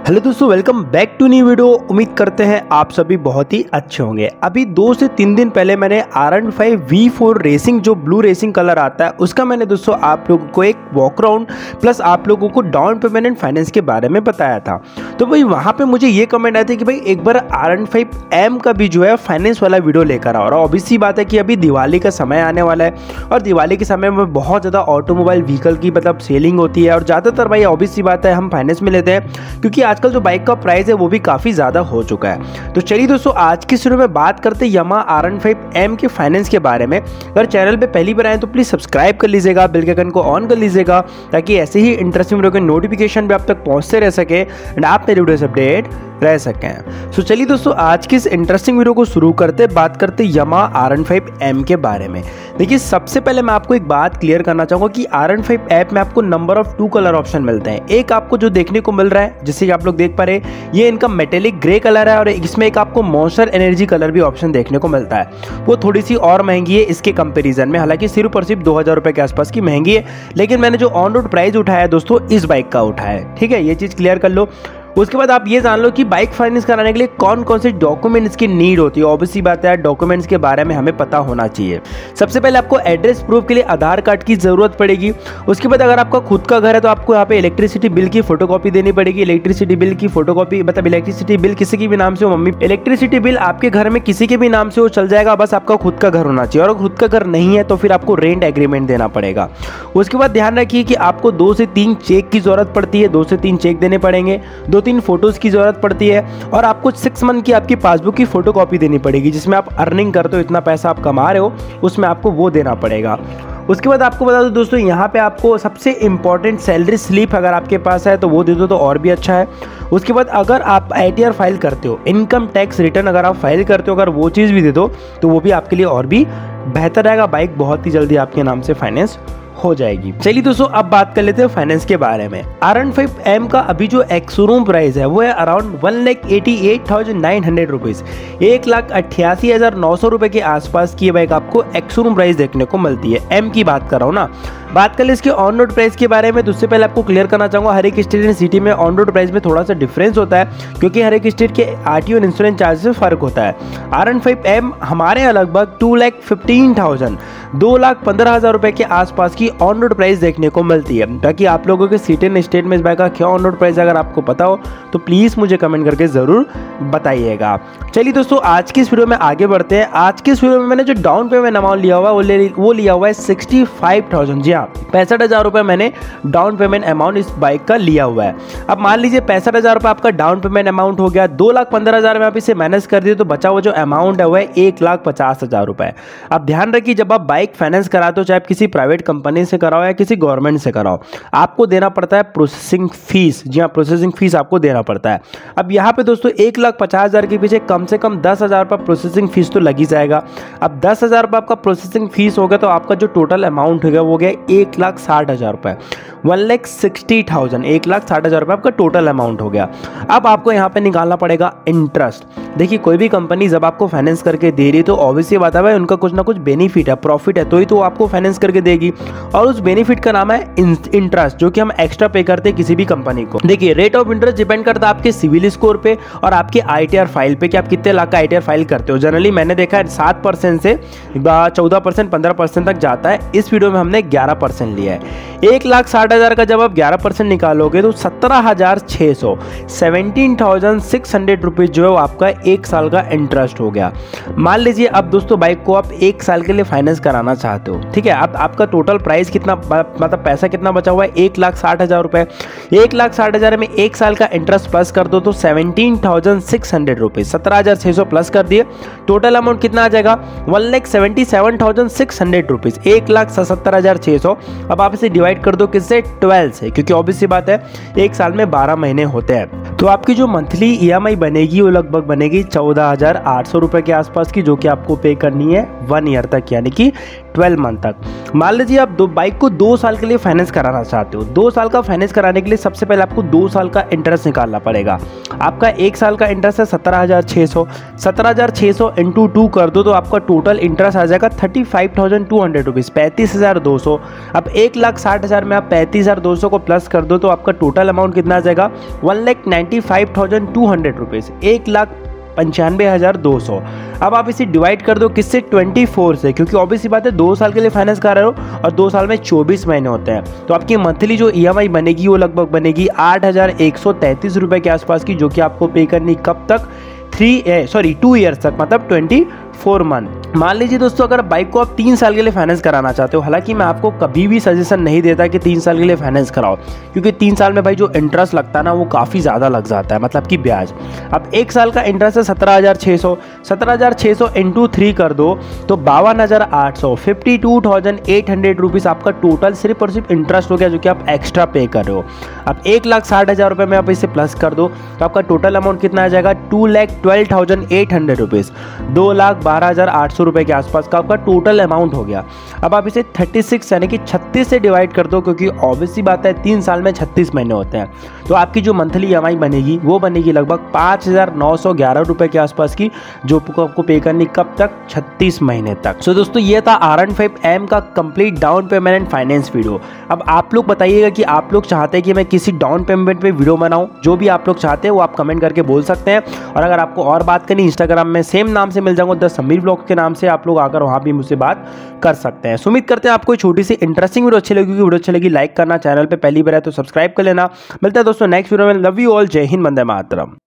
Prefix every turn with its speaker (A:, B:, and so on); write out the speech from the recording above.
A: Hello दोस्तों, welcome back to new video. उम्मीद करते हैं आप सभी बहुत ही अच्छे होंगे। अभी 2 से 3 दिन पहले मैंने R15 V4 रेसिंग जो ब्लू रेसिंग कलर आता है उसका मैंने दोस्तों आप लोगों को एक वॉक राउंड प्लस आप लोगों को डाउन पेमेंट एंड फाइनेंस के बारे में बताया था। तो भाई वहाँ पे मुझे ये कमेंट आए थे कि भाई एक बार R15M का भी जो है फाइनेंस वाला वीडियो लेकर आओ। और ऑब्वियसली बात है कि अभी दिवाली का समय आने वाला है और दिवाली के समय में बहुत ज़्यादा ऑटोमोबाइल व्हीकल की मतलब सेलिंग होती है और ज़्यादातर भाई ऑब्वियसली बात है हम फाइनेंस में लेते हैं क्योंकि आजकल जो बाइक का प्राइस है वो भी काफ़ी ज़्यादा हो चुका है। तो चलिए दोस्तों, आज की शुरू में बात करते हैं यामाहा R15M के फाइनेंस के बारे में। अगर चैनल पे पहली बार आए तो प्लीज़ सब्सक्राइब कर लीजिएगा, बेल के आइकन को ऑन कर लीजिएगा ताकि ऐसे ही इंटरेस्टिंग वीडियो के नोटिफिकेशन भी आप तक पहुंचते रह सके एंड आप मेरे वीडियो से अपडेट रह सकें। सो चलिए दोस्तों, आज की इस इंटरेस्टिंग वीडियो को शुरू करते बात करते यामाहा R15M के बारे में। देखिए, सबसे पहले मैं आपको एक बात क्लियर करना चाहूँगा कि R15 ऐप में आपको नंबर ऑफ 2 कलर ऑप्शन मिलते हैं। एक आपको जो देखने को मिल रहा है जैसे कि आप लोग देख पा रहे हैं, ये इनका मेटेलिक ग्रे कलर है और इसमें एक आपको मॉन्स्टर एनर्जी कलर भी ऑप्शन देखने को मिलता है। वो थोड़ी सी और महंगी है इसके कंपेरिजन में, हालांकि सिर्फ और सिर्फ 2000 रुपये के आसपास की महंगी है। लेकिन मैंने जो ऑन रोड प्राइस उठाया है दोस्तों इस बाइक का उठाया है, ठीक है, ये चीज़ क्लियर कर लो। उसके बाद आप ये जान लो कि बाइक फाइनेंस कराने के लिए कौन कौन से डॉक्यूमेंट्स की नीड होती है। ऑब्वियसली बात है डॉक्यूमेंट्स के बारे में हमें पता होना चाहिए। सबसे पहले आपको एड्रेस प्रूफ के लिए आधार कार्ड की ज़रूरत पड़ेगी। उसके बाद अगर आपका खुद का घर है तो आपको यहाँ पे इलेक्ट्रिसिटी बिल की फोटोकॉपी देनी पड़ेगी। इलेक्ट्रिसिटी बिल की फोटोकॉपी मतलब इलेक्ट्रिसिटी बिल किसी के भी नाम से हो, मम्मी इलेक्ट्रिसिटी बिल आपके घर में किसी के भी नाम से हो चल जाएगा, बस आपका खुद का घर होना चाहिए। और खुद का घर नहीं है तो फिर आपको रेंट एग्रीमेंट देना पड़ेगा। उसके बाद ध्यान रखिए कि आपको 2 से 3 चेक की जरूरत पड़ती है, 2 से 3 चेक देने पड़ेंगे, 2-3 फोटोज की पड़ती है और आपको 6 मंथ की आपकी पासबुक की फोटोकॉपी देनी पड़ेगी जिसमें आप अर्निंग करते हो, इतना पैसा आप कमा रहे हो उसमें आपको वो देना पड़ेगा। उसके बाद आपको बता दो दोस्तों, यहाँ पे आपको सबसे इंपॉर्टेंट सैलरी स्लिप अगर आपके पास है तो वो दे दो तो और भी अच्छा है। उसके बाद अगर आप ITR फाइल करते हो, इनकम टैक्स रिटर्न अगर आप फाइल करते हो, अगर वो चीज़ भी दे दो तो वो भी आपके लिए और भी बेहतर रहेगा। बाइक बहुत ही जल्दी आपके नाम से फाइनेंस हो जाएगी। चलिए दोस्तों, अब बात कर लेते हैं फाइनेंस के बारे में। R15M का अभी जो एक्स शोरूम प्राइस है वो है अराउंड 1,88,900 रुपीज़, 1,88,900 रुपये के आसपास की बाइक आपको एक्स शोरूम प्राइस देखने को मिलती है। M की बात कर रहा हूँ ना। बात कर ले इसके ऑन रोड प्राइस के बारे में तो उससे पहले आपको क्लियर करना चाहूँगा, हर एक स्टेट एंड सिटी में ऑन रोड प्राइस में थोड़ा सा डिफरेंस होता है क्योंकि हर एक स्टेट के RTO और इंश्योरेंस चार्ज से फर्क होता है। R15M हमारे यहाँ लगभग 2,15,000 2,15,000 रुपये के आसपास की ऑन रोड प्राइस देखने को मिलती है। ताकि आप लोगों के सिटी एंड स्टेट में इस बाइक का क्या ऑन रोड प्राइस अगर आपको पता हो तो प्लीज़ मुझे कमेंट करके ज़रूर बताइएगा। चलिए दोस्तों, आज की इस वीडियो में आगे बढ़ते हैं। आज की इस वीडियो में मैंने जो डाउन पेमेंट अमाउंट लिया हुआ है वो लिया हुआ है 65,000। जी हाँ, 65,000 रुपये मैंने डाउन पेमेंट अमाउंट इस बाइक का लिया हुआ है। अब मान लीजिए 65,000 रुपये आपका डाउन पेमेंट अमाउंट हो गया, 2,15,000 में आप इसे मैनेज कर दिए तो बचा हुआ जो अमाउंट है वह 1,50,000 रुपये। अब ध्यान रखिए, जब आप बाइक फाइनेंस कराते हो चाहे आप किसी प्राइवेट कंपनी से कराओ या किसी गवर्नमेंट से कराओ, आपको देना पड़ता है प्रोसेसिंग फीस। जी हाँ, प्रोसेसिंग फीस आपको देना पड़ता है। अब यहाँ पे दोस्तों 1,50,000 के पीछे कम से कम 10,000 रुपये प्रोसेसिंग फीस तो लग ही जाएगा। अब 10,000 रुपये आपका प्रोसेसिंग फीस हो गया तो आपका जो टोटल अमाउंट हो गया वो गया 1,60,000 रुपये, 1,60,000 1,60,000 रुपये आपका टोटल अमाउंट हो गया। अब आपको यहाँ पे निकालना पड़ेगा इंटरेस्ट। देखिए, कोई भी कंपनी जब आपको फाइनेंस करके दे रही है तो ऑब्वियसली बात है भाई उनका कुछ ना कुछ बेनिफिट है, प्रॉफिट है, तो ही तो आपको फाइनेंस करके देगी और उस बेनिफिट का नाम है इंटरेस्ट, जो कि हम एक्स्ट्रा पे करते हैं किसी भी कंपनी को। देखिए, रेट ऑफ इंटरेस्ट डिपेंड करता है आपके सिविल स्कोर पे और आपके ITR फाइल पे कि आप कितने लाख का ITR फाइल करते हो। जनरली मैंने देखा है 7% से 14% 15% तक जाता है। इस वीडियो में हमने 11% लिया है। 1,60,000 का जब आप 11% निकालोगे तो 17,600 17,600 रुपीज जो है वो आपका 1 साल का इंटरेस्ट हो गया। मान लीजिए अब दोस्तों बाइक को आप 1 साल के लिए फाइनेंस कराना चाहते हो, ठीक है। अब आपका टोटल प्राइस कितना मतलब पैसा कितना बचा हुआ है 1,60,000 रुपये। 1,60,000 में 1 साल का इंटरेस्ट प्लस कर दो तो 17,600 रुपीज, 17,600 प्लस कर दिए, टोटल अमाउंट कितना आ जाएगा 1,77,600 रुपीज, 1,77,600। अब आप इसे डिवाइड कर दो किससे 12 से, क्योंकि ऑब्वियसली बात है 1 साल में 12 महीने होते हैं। तो आपकी जो मंथली EMI बनेगी वो लगभग बनेगी 14,800 रुपये के आसपास की, जो कि आपको पे करनी है 1 ईयर तक, यानी कि 12 मंथ तक। मान लीजिए आप बाइक को 2 साल के लिए फाइनेंस कराना चाहते हो। 2 साल का फाइनेंस कराने के लिए सबसे पहले आपको 2 साल का इंटरेस्ट निकालना पड़ेगा। आपका 1 साल का इंटरेस्ट है 17,600। 17,600 इंटू 2 कर दो तो आपका टोटल इंटरेस्ट आ जाएगा 35,200 रुपीज़, 35,200। अब 1,60,000 में आप 35,200 को प्लस कर दो तो आपका टोटल अमाउंट कितना आ जाएगा 1,95,200 रुपीज़, 1,95,200। अब आप इसे डिवाइड कर दो किससे, 24 से, क्योंकि ऑब्वियसली बात है 2 साल के लिए फाइनेंस कर रहे हो और 2 साल में 24 महीने होते हैं। तो आपकी मंथली जो EMI बनेगी वो लगभग बनेगी 8,133 रुपये के आसपास की, जो कि आपको पे करनी कब तक, 2 ईयर्स तक, मतलब 24 मंथ। मान लीजिए दोस्तों अगर बाइक को आप 3 साल के लिए फाइनेंस कराना चाहते हो, हालांकि मैं आपको कभी भी सजेशन नहीं देता कि 3 साल के लिए फाइनेंस कराओ, क्योंकि 3 साल में भाई जो इंटरेस्ट लगता है ना वो काफ़ी ज़्यादा लग जाता है, मतलब कि ब्याज। अब 1 साल का इंटरेस्ट है 17,600, 17,600 इंटू 3 कर दो तो 52,800, 52,800 रुपीज़ आपका टोटल सिर्फ और सिर्फ इंटरेस्ट हो गया, जो कि आप एक्स्ट्रा पे कर रहे हो। अब 1,60,000 रुपये में आप इसे प्लस कर दो तो आपका टोटल अमाउंट कितना आ जाएगा 2,12,800 रुपीज़, 2,12,800 रुपये के आसपास का आपका टोटल अमाउंट हो गया। अब आप इसे 36 यानी कि 36 से डिवाइड कर दो, क्योंकि ऑब्वियसली बात है 3 साल में 36 महीने होते हैं, तो आपकी जो मंथली EMI बनेगी वो बनेगी लगभग 5,911 रुपये के आसपास की, जो आपको पे करनी कब तक, 36 महीने तक। सो दोस्तों ये था R15M का complete down payment and finance video. अब आप लोग बताइएगा कि आप लोग चाहते हैं कि मैं किसी डाउन पेमेंट पे वीडियो बनाऊं, जो भी आप लोग चाहते हैं वो आप कमेंट करके बोल सकते हैं। और अगर आपको और बात करनी, इंस्टाग्राम में सेम नाम से मिल जाऊंगा, द समीर व्लॉग के नाम से, आप लोग आकर वहां भी मुझसे बात कर सकते हैं। उम्मीद करते हैं आपको छोटी सी इंटरेस्टिंग वीडियो अच्छी लगी। वीडियो अच्छी लगी लाइक करना, चैनल पे पहली बार है तो सब्सक्राइब कर लेना। मिलता है दोस्तों नेक्स्ट वीडियो में। लव यू ऑल, जय हिंद, वंदे मातरम।